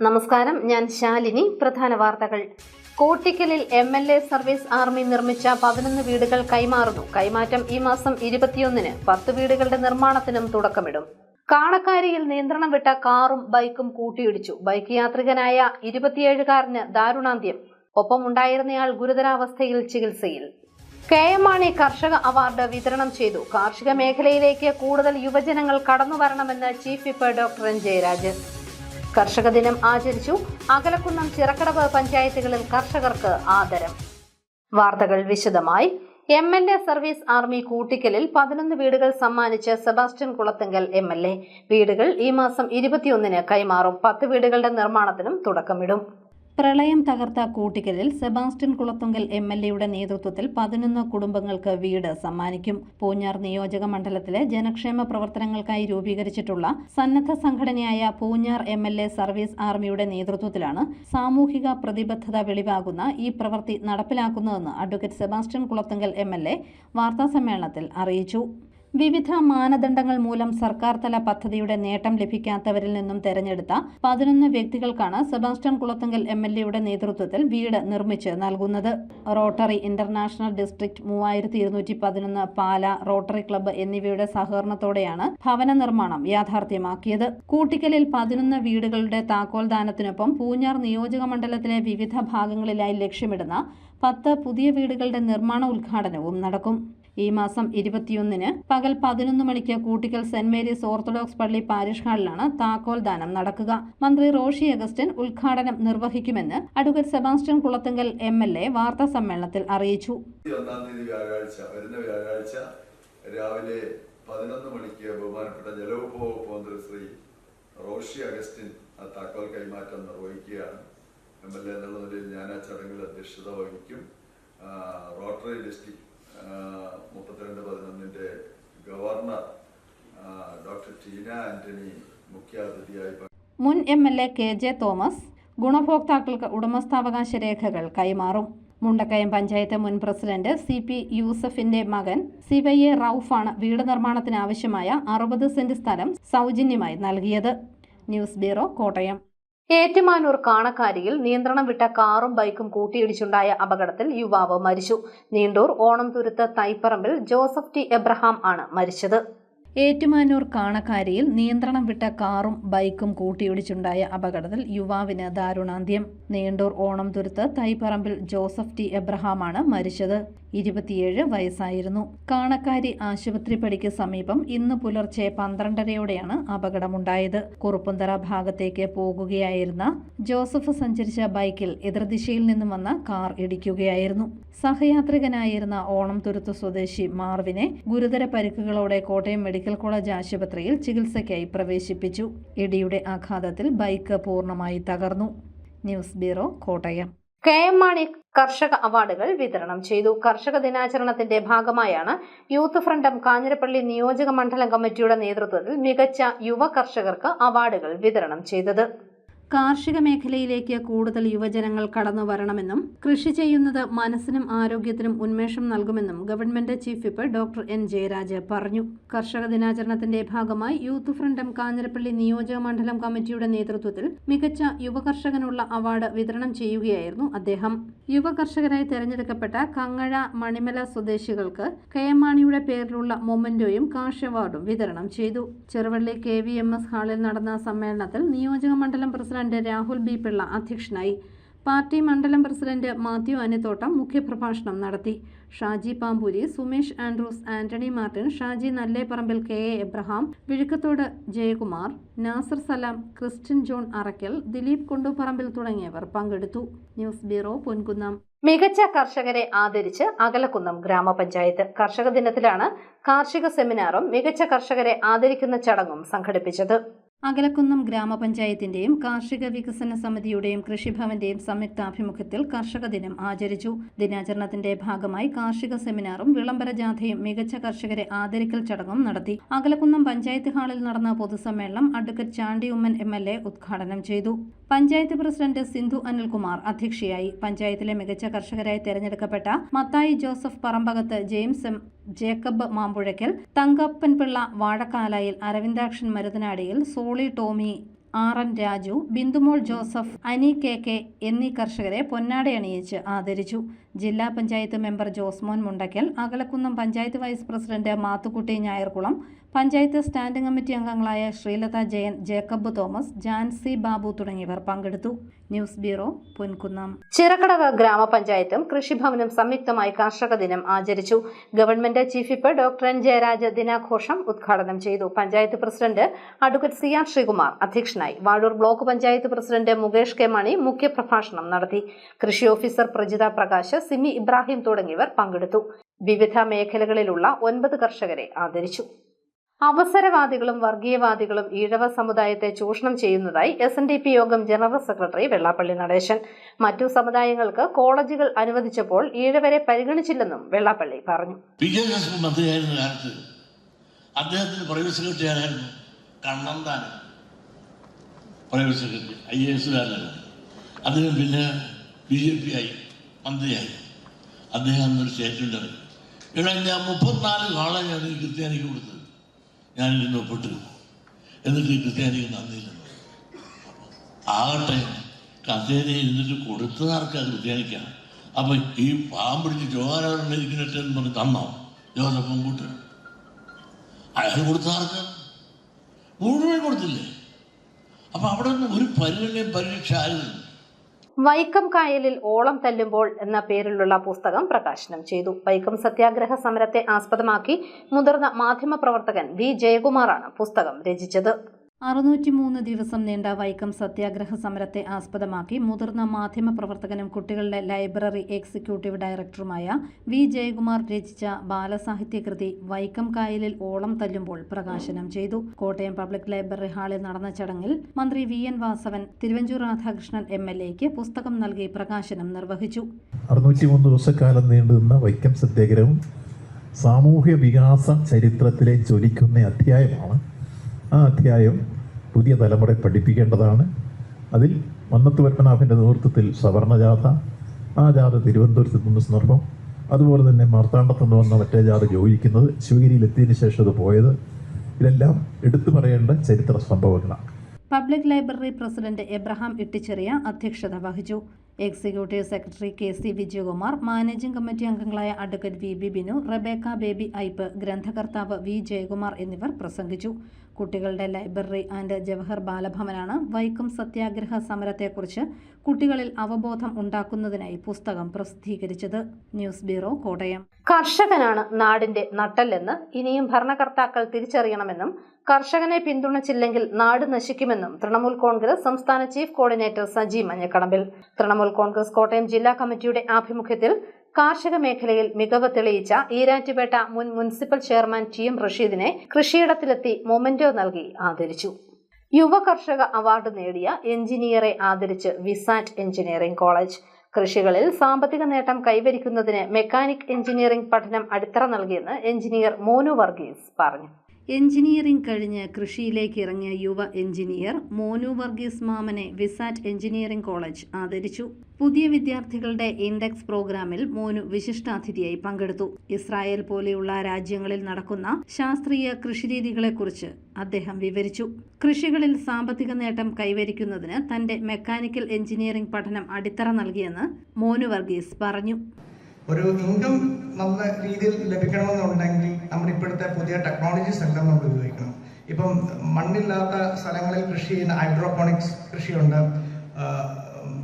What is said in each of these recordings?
നമസ്കാരം, ഞാൻ ശാലിനി. പ്രധാന വാർത്തകൾ. കോട്ടിക്കലിൽ MLA സർവീസ് ആർമി നിർമ്മിച്ച 11 വീടുകൾ കൈമാറുന്നു. കൈമാറ്റം ഈ മാസം 21-ന്. 10 വീടുകളുടെ നിർമ്മാണത്തിനും തുടക്കമിടും. കാണക്കാരിയിൽ നിയന്ത്രണം വിട്ട കാറും ബൈക്കും കൂട്ടിയിടിച്ചു. ബൈക്ക് യാത്രികനായ 27-കാരന് ദാരുണാന്ത്യം. ഒപ്പമുണ്ടായിരുന്നയാൾ ഗുരുതരാവസ്ഥയിൽ ചികിത്സയിൽ. KM മാണി കർഷക അവാർഡ് വിതരണം ചെയ്തു. കാർഷിക മേഖലയിലേക്ക് കൂടുതൽ യുവജനങ്ങൾ കടന്നുവരണമെന്ന് chief whip doctor N Jayaraj. കർഷക ദിനം ആചരിച്ചു. അകലക്കുന്നം, ചിറക്കടവ് പഞ്ചായത്തുകളിൽ കർഷകർക്ക് ആദരം. വാർത്തകൾ വിശദമായി. MLA സർവീസ് ആർമി കൂട്ടിക്കലിൽ 11 വീടുകൾ സമ്മാനിച്ച് സെബാസ്റ്റ്യൻ കുളത്തുങ്കൽ MLA. വീടുകൾ ഈ മാസം 21-ന് കൈമാറും. 10 വീടുകളുടെ നിർമ്മാണത്തിനും തുടക്കമിടും. പ്രളയം തകർത്ത കൂട്ടിക്കലിൽ സെബാസ്റ്റ്യൻ കുളത്തുങ്കൽ MLA-യുടെ നേതൃത്വത്തിൽ 11 കുടുംബങ്ങൾക്ക് വീട് സമ്മാനിക്കും. പൂഞ്ഞാർ നിയോജക മണ്ഡലത്തിലെ ജനക്ഷേമ പ്രവർത്തനങ്ങൾക്കായി രൂപീകരിച്ചിട്ടുള്ള സന്നദ്ധ സംഘടനയായ പൂഞ്ഞാർ MLA സർവീസ് ആർമിയുടെ നേതൃത്വത്തിലാണ് സാമൂഹിക പ്രതിബദ്ധത വെളിവാകുന്ന ഈ പ്രവൃത്തി നടപ്പിലാക്കുന്നതെന്ന് അഡ്വക്കേറ്റ് സെബാസ്റ്റ്യൻ കുളത്തുങ്കൽ MLA വാർത്താസമ്മേളനത്തിൽ അറിയിച്ചു. വിവിധ മാനദണ്ഡങ്ങൾ മൂലം സർക്കാർ തല പദ്ധതിയുടെ നേട്ടം ലഭിക്കാത്തവരിൽ നിന്നും തെരഞ്ഞെടുത്ത 11 വ്യക്തികൾക്കാണ് സെബാസ്റ്റ്യൻ കുളത്തുങ്കൽ MLA-യുടെ നേതൃത്വത്തിൽ വീട് നിർമ്മിച്ച് നൽകുന്നത്. റോട്ടറി ഇന്റർനാഷണൽ ഡിസ്ട്രിക്ട് 3211 പാല റോട്ടറി ക്ലബ്ബ് എന്നിവയുടെ സഹകരണത്തോടെയാണ് ഭവന നിർമ്മാണം യാഥാർത്ഥ്യമാക്കിയത്. കൂട്ടിക്കലിൽ 11 വീടുകളുടെ താക്കോൽദാനത്തിനൊപ്പം പൂഞ്ഞാർ നിയോജക മണ്ഡലത്തിലെ വിവിധ ഭാഗങ്ങളിലായി ലക്ഷ്യമിടുന്ന 10 പുതിയ വീടുകളുടെ നിർമ്മാണ ഉദ്ഘാടനവും നടക്കും. ഈ മാസം 21-ന് പകൽ 11 മണിക്ക് കൂട്ടിക്കൽ സെന്റ് മേരീസ് ഓർത്തഡോക്സ് പള്ളി പാരിഷ് ഹാളിലാണ് താക്കോൽദാനം നടക്കുക. മന്ത്രി റോഷി അഗസ്റ്റിൻ ഉദ്ഘാടനം നിർവഹിക്കുമെന്ന് അഡ്വക്കേറ്റ് സെബാസ്റ്റ്യൻ കുളത്തുങ്കൽ MLA വാർത്താ സമ്മേളനത്തിൽ അറിയിച്ചു. വരുന്ന വ്യാഴാഴ്ച രാവിലെ 11 മണിക്ക് ബഹുമാനപ്പെട്ട ജലവിഭവ മന്ത്രി ശ്രീ റോഷി അഗസ്റ്റിൻ താക്കോൽ കൈമാറ്റം നിർവഹിക്കുകയാണ്. MLA എന്നുള്ള നിലയിൽ ഞാൻ ആ ചടങ്ങിൽ അധ്യക്ഷത വഹിക്കും. Rotary district 3211 governor doctor Teena Antony മുഖ്യാതിഥിയായി. മുൻ MLA KJ തോമസ് ഗുണഭോക്താക്കൾക്ക് ഉടമസ്ഥാവകാശ രേഖകൾ കൈമാറും. മുണ്ടക്കയം പഞ്ചായത്ത് മുൻ പ്രസിഡന്റ് CP യൂസഫിന്റെ മകൻ CYA റൌഫാണ് വീട് നിർമ്മാണത്തിനാവശ്യമായ 60 സെന്റ് സ്ഥലം സൗജന്യമായി നൽകിയത്. News bureau, Kottayam. ഏറ്റുമാനൂർ കാണക്കാരിയിൽ നിയന്ത്രണം വിട്ട കാറും ബൈക്കും കൂട്ടിയിടിച്ചുണ്ടായ അപകടത്തിൽ യുവാവ് മരിച്ചു. നീണ്ടൂർ ഓണംതുരുത്ത് തൈപ്പറമ്പിൽ ജോസഫ് T എബ്രഹാം ആണ് മരിച്ചത്. ഏറ്റുമാനൂർ കാണക്കാരിയിൽ നിയന്ത്രണം വിട്ട കാറും ബൈക്കും കൂട്ടിയിടിച്ചുണ്ടായ അപകടത്തിൽ യുവാവിന് ദാരുണാന്ത്യം. നീണ്ടൂർ ഓണംതുരുത്ത് തൈപ്പറമ്പിൽ ജോസഫ് T എബ്രഹാമാണ് മരിച്ചത്. 27 വയസ്സായിരുന്നു. കാണക്കാരി ആശുപത്രിപ്പടിക്ക് സമീപം ഇന്ന് പുലർച്ചെ 12:30-യോടെയാണ് അപകടമുണ്ടായത്. കുറുപ്പന്തറ ഭാഗത്തേക്ക് പോകുകയായിരുന്ന ജോസഫ് സഞ്ചരിച്ച ബൈക്കിൽ എതിർദിശയിൽ നിന്നും വന്ന കാർ ഇടിക്കുകയായിരുന്നു. സഹയാത്രികനായിരുന്ന ഓണംതുരുത്ത് സ്വദേശി മാർവിനെ ഗുരുതര പരിക്കുകളോടെ കോട്ടയം മെഡിക്കൽ കോളേജ് ആശുപത്രിയിൽ ചികിത്സയ്ക്കായി പ്രവേശിപ്പിച്ചു. ഇടിയുടെ ആഘാതത്തിൽ ബൈക്ക് പൂർണ്ണമായി തകർന്നു. News bureau, Kottayam. KM Mani കർഷക അവാർഡുകൾ വിതരണം ചെയ്തു. കർഷക ദിനാചരണത്തിന്റെ ഭാഗമായാണ് യൂത്ത് ഫ്രണ്ടം കാഞ്ഞിരപ്പള്ളി നിയോജക മണ്ഡലം കമ്മിറ്റിയുടെ നേതൃത്വത്തിൽ മികച്ച യുവ കർഷകർക്ക് അവാർഡുകൾ വിതരണം ചെയ്തത്. കാർഷിക മേഖലയിലേക്ക് കൂടുതൽ യുവജനങ്ങൾ കടന്നു വരണമെന്നും കൃഷി ചെയ്യുന്നത് മനസ്സിനും ആരോഗ്യത്തിനും ഉന്മേഷം നൽകുമെന്നും government chief whip doctor N Jayaraj പറഞ്ഞു. കർഷക ദിനാചരണത്തിന്റെ ഭാഗമായി യൂത്ത് ഫ്രണ്ടം കാഞ്ഞിരപ്പള്ളി നിയോജക മണ്ഡലം കമ്മിറ്റിയുടെ നേതൃത്വത്തിൽ മികച്ച യുവ കർഷകനുള്ള അവാർഡ് വിതരണം ചെയ്യുകയായിരുന്നു അദ്ദേഹം. യുവ കർഷകരായി തെരഞ്ഞെടുക്കപ്പെട്ട കങ്ങഴ മണിമല സ്വദേശികൾക്ക് KM മാണിയുടെ പേരിലുള്ള മൊമെന്റോയും കാഷ് അവാർഡും വിതരണം ചെയ്തു. ചെറുവള്ളി KVMS ഹാളിൽ നടന്ന സമ്മേളനത്തിൽ നിയോജക മണ്ഡലം പ്രസിഡന്റ് രാഹുൽ B പിള്ള അധ്യക്ഷനായി. പാർട്ടി മണ്ഡലം പ്രസിഡന്റ് മാത്യു അനിത്തോട്ടം മുഖ്യപ്രഭാഷണം നടത്തി. ഷാജി പാമ്പൂരി, സുമേഷ് ആൻഡ്രൂസ്, ആന്റണി മാർട്ടിൻ, ഷാജി നല്ലേപ്പറമ്പിൽ, KA എബ്രഹാം, വിഴുക്കത്തോട് ജയകുമാർ, നാസർ സലാം, ക്രിസ്ത്യൻ ജോൺ അറക്കൽ, ദിലീപ് കൊണ്ടുപറമ്പിൽ തുടങ്ങിയവർ പങ്കെടുത്തു. News bureau, Ponkunnam. മികച്ച കർഷകരെ ആദരിച്ച് അകലക്കുന്നം ഗ്രാമപഞ്ചായത്ത്. കർഷക ദിനത്തിലാണ് കാർഷിക സെമിനാറും മികച്ച കർഷകരെ ആദരിക്കുന്ന ചടങ്ങും സംഘടിപ്പിച്ചത്. അകലക്കുന്നം ഗ്രാമപഞ്ചായത്തിന്റെയും കാർഷിക വികസന സമിതിയുടെയും കൃഷിഭവന്റെയും സംയുക്താഭിമുഖ്യത്തിൽ കർഷക ദിനം ആചരിച്ചു. ദിനാചരണത്തിന്റെ ഭാഗമായി കാർഷിക സെമിനാറും വിളംബര ജാഥയും മികച്ച കർഷകരെ ആദരിക്കൽ ചടങ്ങും നടത്തി. അകലക്കുന്നം പഞ്ചായത്ത് ഹാളിൽ നടന്ന പൊതുസമ്മേളനം അഡ്വക്കേറ്റ് ചാണ്ടി ഉമ്മൻ MLA ഉദ്ഘാടനം ചെയ്തു. പഞ്ചായത്ത് പ്രസിഡന്റ് സിന്ധു അനിൽകുമാർ അധ്യക്ഷയായി. പഞ്ചായത്തിലെ മികച്ച കർഷകരായി തെരഞ്ഞെടുക്കപ്പെട്ട Mathai Joseph Parambakathu, James M Jacob Mampuzhakkal, Thankappanpillai Vazhakkalayil, Aravindakshan Maruthanadiyil, Soly Tomy RN Raju, Bindumol Joseph, Ani KK എന്നീ കർഷകരെ പൊന്നാടയണിയിച്ച് ആദരിച്ചു. ജില്ലാ panchayat member Josemon Mundakkal, Akalakunnam panchayat vice president Mathukutty Njayarkulam, panchayat standing committee അംഗങ്ങളായ ശ്രീലത ജയൻ, ജേക്കബ് തോമസ്, ജാൻസി ബാബു തുടങ്ങിയവർ പങ്കെടുത്തു. News bureau, Ponkunnam. ചിറക്കടവ് ഗ്രാമപഞ്ചായത്തും കൃഷിഭവനും സംയുക്തമായി കർഷക ദിനം ആചരിച്ചു. Government chief whip doctor N. Jayaraj ദിനാഘോഷം ഉദ്ഘാടനം ചെയ്തു. Panchayat president advocate CR Sreekumar അധ്യക്ഷനായി. Vazhoor block panchayat president Mukesh K. മണി മുഖ്യപ്രഭാഷണം നടത്തി. കൃഷി ഓഫീസർ പ്രജിത പ്രകാശ്, സിമി ഇബ്രാഹിം തുടങ്ങിയവർ പങ്കെടുത്തു. വിവിധ മേഖലകളിലുള്ള 9 കർഷകരെ ആദരിച്ചു. അവസരവാദികളും വർഗീയവാദികളും ഈഴവ സമുദായത്തെ ചൂഷണം ചെയ്യുന്നതായി SNDP യോഗം ജനറൽ സെക്രട്ടറി വെള്ളാപ്പള്ളി നടേശൻ. മറ്റു സമുദായങ്ങൾക്ക് കോളേജുകൾ അനുവദിച്ചപ്പോൾ ഈഴവരെ പരിഗണിച്ചില്ലെന്നും വെള്ളാപ്പള്ളി പറഞ്ഞു. അദ്ദേഹത്തിന് പ്രൈവറ്റ് സെക്രട്ടറി ആരായിരുന്നു? കണ്ണന്താനം പ്രൈവറ്റ് സെക്രട്ടറി, IAS-കാരനായിരുന്നു. അദ്ദേഹം പിന്നെ BJP ആയി, മന്ത്രിയായി. അദ്ദേഹം അന്നൊരു സ്റ്റേറ്റ്മെന്റ് ഇറങ്ങി, ഞാൻ 34 ആളെ ഞാൻ ഈ ക്രിസ്ത്യാനിക്ക് കൊടുത്തത്, ഞാനിരുന്ന് ഒപ്പിട്ട്, എന്നിട്ട് ഈ ക്രിസ്ത്യാനിക്ക് നന്ദിയില്ലെന്ന്. ആകട്ടെ, കസേരയിൽ ഇരുന്നിട്ട് കൊടുത്തത് ആർക്കാണ്? ക്രിസ്ത്യാനിക്കാണ്. അപ്പൊ ഈ പാമ്പിടിച്ച് ജോഹാരിക്കുന്നിട്ട് എന്ന് പറഞ്ഞ് തന്നോ ജോസഫും കൂട്ട്? അയാൾ കൊടുത്ത ആർക്ക്? മുഴുവൻ കൊടുത്തില്ലേ? അപ്പൊ അവിടെ നിന്ന് ഒരു പരീക്ഷ ആയിരുന്നു. വൈക്കം കായലിൽ ഓളം തല്ലുമ്പോൾ എന്ന പേരിലുള്ള പുസ്തകം പ്രകാശനം ചെയ്തു. വൈക്കം സത്യാഗ്രഹ സമരത്തെ ആസ്പദമാക്കി മുതിർന്ന മാധ്യമപ്രവർത്തകൻ V. ജയകുമാറാണ് പുസ്തകം രചിച്ചത്. 603 ദിവസം നീണ്ട വൈക്കം സത്യാഗ്രഹ സമരത്തെ ആസ്പദമാക്കി മുതിർന്ന മാധ്യമപ്രവർത്തകനും കുട്ടികളുടെ ലൈബ്രറി എക്സിക്യൂട്ടീവ് ഡയറക്ടറുമായ V. ജയകുമാർ രചിച്ച ബാലസാഹിത്യകൃതി വൈക്കം കായലിൽ ഓളം തല്ലുമ്പോൾ പ്രകാശനം ചെയ്തു. കോട്ടയം പബ്ലിക് ലൈബ്രറി ഹാളിൽ നടന്ന ചടങ്ങിൽ മന്ത്രി VN വാസവൻ തിരുവഞ്ചൂർ രാധാകൃഷ്ണൻ MLA-ക്ക് പുസ്തകം നൽകി പ്രകാശനം നിർവഹിച്ചു. 603 ദിവസക്കാലം നീണ്ടുനിന്ന വൈക്കം സത്യാഗ്രഹം സാമൂഹ്യ വികാസ ചരിത്രത്തിലെ ജ്വലിക്കുന്ന അധ്യായമാണ്. ആ അധ്യായം പുതിയ തലമുറയെ പഠിപ്പിക്കേണ്ടതാണ്. അതിൽ മന്നത്ത് പത്മനാഭൻ്റെ നേതൃത്വത്തിൽ സവർണജാഥ, ആ ജാഥ തിരുവനന്തപുരത്ത് നിന്ന് സന്ദർഭം, അതുപോലെ തന്നെ മാർത്താണ്ഡത്തുനിന്ന് വന്ന മറ്റേ ജാഥ ജോലിക്കുന്നത്, ശിവഗിരിയിലെത്തിയതിനു ശേഷം അത് പോയത്, ഇതെല്ലാം എടുത്തു പറയേണ്ട ചരിത്ര സംഭവങ്ങളാണ്. Public library president Abraham Itticheriya അധ്യക്ഷത വഹിച്ചു. Executive secretary KC Vijayakumar, managing committee അംഗങ്ങളായ അഡ്വക്കേറ്റ് VB ബിനു, റബേക്ക ബേബി ഐപ്പ്, ഗ്രന്ഥകർത്താവ് V. ജയകുമാർ എന്നിവർ പ്രസംഗിച്ചു. കുട്ടികളുടെ ലൈബ്രറി ആൻഡ് ജവഹർ ബാലഭവനാണ് വൈക്കം സത്യാഗ്രഹ സമരത്തെക്കുറിച്ച് കുട്ടികളിൽ അവബോധം ഉണ്ടാക്കുന്നതിനായി പുസ്തകം പ്രസിദ്ധീകരിച്ചത്. News bureau, Kottayam. കർഷകനാണ് നാടിന്റെ നട്ടെല്ലെന്ന് ഇനിയും ഭരണകർത്താക്കൾ തിരിച്ചറിയണമെന്നും കർഷകനെ പിന്തുണച്ചില്ലെങ്കിൽ നാട് നശിക്കുമെന്നും തൃണമൂൽ കോൺഗ്രസ് സംസ്ഥാന ചീഫ് കോർഡിനേറ്റർ സജി മഞ്ഞക്കടമ്പിൽ. തൃണമൂൽ കോൺഗ്രസ് കോട്ടയം ജില്ലാ കമ്മിറ്റിയുടെ ആഭിമുഖ്യത്തിൽ കാർഷിക മേഖലയിൽ മികവ് തെളിയിച്ച ഈരാറ്റുപേട്ട മുൻ മുനിസിപ്പൽ ചെയർമാൻ TM റഷീദിനെ കൃഷിയിടത്തിലെത്തി മൊമെന്റോ നൽകി ആദരിച്ചു. യുവ കർഷക അവാർഡ് നേടിയ എഞ്ചിനീയറെ ആദരിച്ച് വിസാറ്റ് എഞ്ചിനീയറിംഗ് കോളേജ്. കൃഷികളിൽ സാമ്പത്തിക നേട്ടം കൈവരിക്കുന്നതിന് മെക്കാനിക് എഞ്ചിനീയറിംഗ് പഠനം അടിത്തറ നൽകിയെന്ന് എഞ്ചിനീയർ മോനു വർഗീസ് പറഞ്ഞു. എഞ്ചിനീയറിംഗ് കഴിഞ്ഞ് കൃഷിയിലേക്ക് ഇറങ്ങിയ യുവ എഞ്ചിനീയർ മോനു വർഗീസ് മാമനെ വിസാറ്റ് എഞ്ചിനീയറിംഗ് കോളേജ് ആദരിച്ചു. പുതിയ വിദ്യാർത്ഥികളുടെ ഇൻഡെക്സ് പ്രോഗ്രാമിൽ മോനു വിശിഷ്ടാതിഥിയായി പങ്കെടുത്തു. ഇസ്രായേൽ പോലെയുള്ള രാജ്യങ്ങളിൽ നടക്കുന്ന ശാസ്ത്രീയ കൃഷിരീതികളെക്കുറിച്ച് അദ്ദേഹം വിവരിച്ചു. കൃഷികളിൽ സാമ്പത്തിക നേട്ടം കൈവരിക്കുന്നതിന് തന്റെ മെക്കാനിക്കൽ എഞ്ചിനീയറിംഗ് പഠനം അടിത്തറ നൽകിയെന്ന് മോനു വർഗീസ് പറഞ്ഞു. ഒരു ഇൻകം നല്ല രീതിയിൽ ലഭിക്കണമെന്നുണ്ടെങ്കിൽ നമ്മുടെ ഇപ്പോഴത്തെ പുതിയ ടെക്നോളജീസ് എല്ലാം നമ്മൾ ഉപയോഗിക്കണം. ഇപ്പം മണ്ണില്ലാത്ത സ്ഥലങ്ങളിൽ കൃഷി ചെയ്യുന്ന ഹൈഡ്രോപോണിക്സ് കൃഷിയുണ്ട്.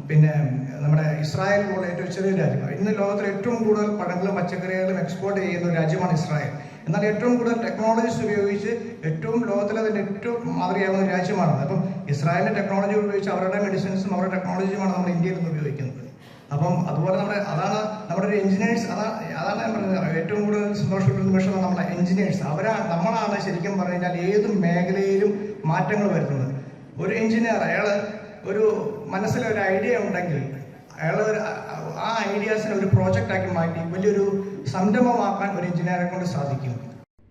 പിന്നെ നമ്മുടെ ഇസ്രായേൽ പോലെ ഏറ്റവും ചെറിയ രാജ്യമാണ്. ഇന്ന് ലോകത്തിൽ ഏറ്റവും കൂടുതൽ പഴങ്ങളും പച്ചക്കറികളും എക്സ്പോർട്ട് ചെയ്യുന്ന ഒരു രാജ്യമാണ് ഇസ്രായേൽ. എന്നാൽ ഏറ്റവും കൂടുതൽ ടെക്നോളജീസ് ഉപയോഗിച്ച് ഏറ്റവും ലോകത്തിലെ തന്നെ ഏറ്റവും മാതൃകയാവുന്ന രാജ്യമാണ്. അപ്പം ഇസ്രായേലിൻ്റെ ടെക്നോളജി ഉപയോഗിച്ച് അവരുടെ മെഡിസിൻസും അവരുടെ ടെക്നോളജിയുമാണ് നമ്മൾ ഇന്ത്യയിൽ നിന്ന് ഉപയോഗിക്കുന്നത്. അപ്പം അതുപോലെ അതാണ് നമ്മുടെ ഒരു എഞ്ചിനീയേഴ്സ്, അതാണ് ഞാൻ പറഞ്ഞത്, ഏറ്റവും കൂടുതൽ സന്തോഷമുള്ള നിമിഷം നമ്മളെ എഞ്ചിനീയേഴ്സ്. നമ്മളാണ് ശരിക്കും പറഞ്ഞു കഴിഞ്ഞാൽ ഏത് മേഖലയിലും മാറ്റങ്ങൾ വരുന്നത്. ഒരു എഞ്ചിനീയർ അയാൾ ഒരു മനസ്സിലൊരു ഐഡിയ ഉണ്ടെങ്കിൽ അയാൾ ആ ഐഡിയാസിനെ ഒരു പ്രോജക്റ്റാക്കി മാറ്റി വലിയൊരു സംരംഭമാക്കാൻ ഒരു എഞ്ചിനീയറെ കൊണ്ട് സാധിക്കും.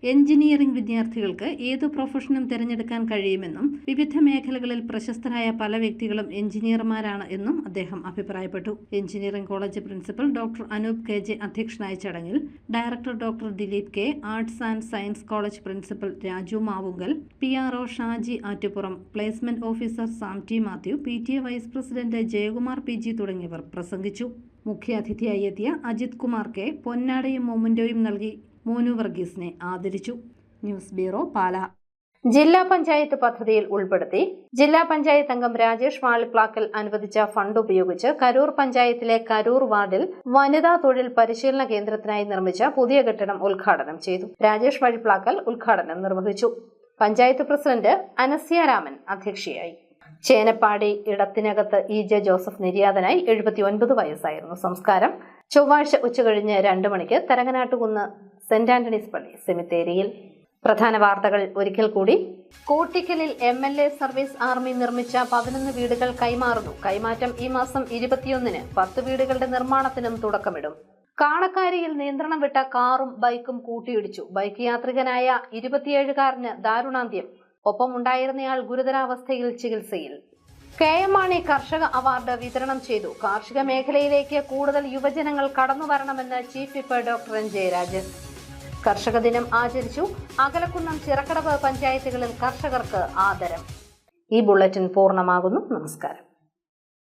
എഞ്ചിനീയറിംഗ് വിദ്യാർത്ഥികൾക്ക് ഏതു പ്രൊഫഷനും തിരഞ്ഞെടുക്കാൻ കഴിയുമെന്നും വിവിധ മേഖലകളിൽ പ്രശസ്തരായ പല വ്യക്തികളും എഞ്ചിനീയർമാരാണ് എന്നും അദ്ദേഹം അഭിപ്രായപ്പെട്ടു. Engineering college principal doctor Anoop KJ അധ്യക്ഷനായ ചടങ്ങിൽ director doctor Dileep K, arts and science college principal Raju Mavunkal, PRO Shaji Attupuram, placement officer Sam T. Mathew, PTA vice president Jayakumar PG തുടങ്ങിയവർ പ്രസംഗിച്ചു. മുഖ്യാതിഥിയായി എത്തിയ അജിത് കുമാർ K പൊന്നാടയും മൊമന്റോയും നൽകി മോനു വർഗീസിനെ ആദരിച്ചു. News bureau, Pala. ജില്ലാ പഞ്ചായത്ത് പദ്ധതിയിൽ ഉൾപ്പെടുത്തി ജില്ലാ പഞ്ചായത്ത് അംഗം രാജേഷ് വാളിപ്ലാക്കൽ അനുവദിച്ച ഫണ്ട് ഉപയോഗിച്ച് കരൂർ പഞ്ചായത്തിലെ കരൂർ വാർഡിൽ വനിതാ തൊഴിൽ പരിശീലന കേന്ദ്രത്തിനായി നിർമ്മിച്ച പുതിയ കെട്ടിടം ഉദ്ഘാടനം ചെയ്തു. രാജേഷ് വാളിപ്ലാക്കൽ ഉദ്ഘാടനം നിർവഹിച്ചു. പഞ്ചായത്ത് പ്രസിഡന്റ് അനസ്യ രാമൻ അധ്യക്ഷയായി. ചേനപ്പാടി ഇടത്തിനകത്ത് EJ ജോസഫ് നിര്യാതനായി. 79 വയസ്സായിരുന്നു. സംസ്കാരം ചൊവ്വാഴ്ച ഉച്ചകഴിഞ്ഞ് 2 മണിക്ക് തരങ്ങനാട്ടുകുന്ന് സെന്റ് ആന്റണീസ് പള്ളി സെമിത്തേരിയിൽ. പ്രധാന വാർത്തകൾ ഒരിക്കൽ കൂടി. കോട്ടിക്കലിൽ MLA സർവീസ് ആർമി നിർമ്മിച്ച 11 വീടുകൾ കൈമാറുന്നു. കൈമാറ്റം ഈ മാസം 21-ന് 10 വീടുകളുടെ നിർമ്മാണത്തിനും തുടക്കമിടും. കാണക്കാരിയിൽ നിയന്ത്രണം വിട്ട കാറും ബൈക്കും കൂട്ടിയിടിച്ചു. ബൈക്ക് യാത്രികനായ 27-കാരന് ദാരുണാന്ത്യം. ഒപ്പമുണ്ടായിരുന്നയാൾ ഗുരുതരാവസ്ഥയിൽ ചികിത്സയിൽ. KM മാണി കർഷക അവാർഡ് വിതരണം ചെയ്തു. കാർഷിക മേഖലയിലേക്ക് കൂടുതൽ യുവജനങ്ങൾ കടന്നുവരണമെന്ന് chief whip doctor N. Jayarajan. കർഷക ദിനം ആചരിച്ചു. അകലക്കുന്നം, ചിറക്കടവ് പഞ്ചായത്തുകളിൽ കർഷകർക്ക് ആദരം. ഈ ബുള്ളറ്റിൻ പൂർണ്ണമാകുന്നു. നമസ്കാരം.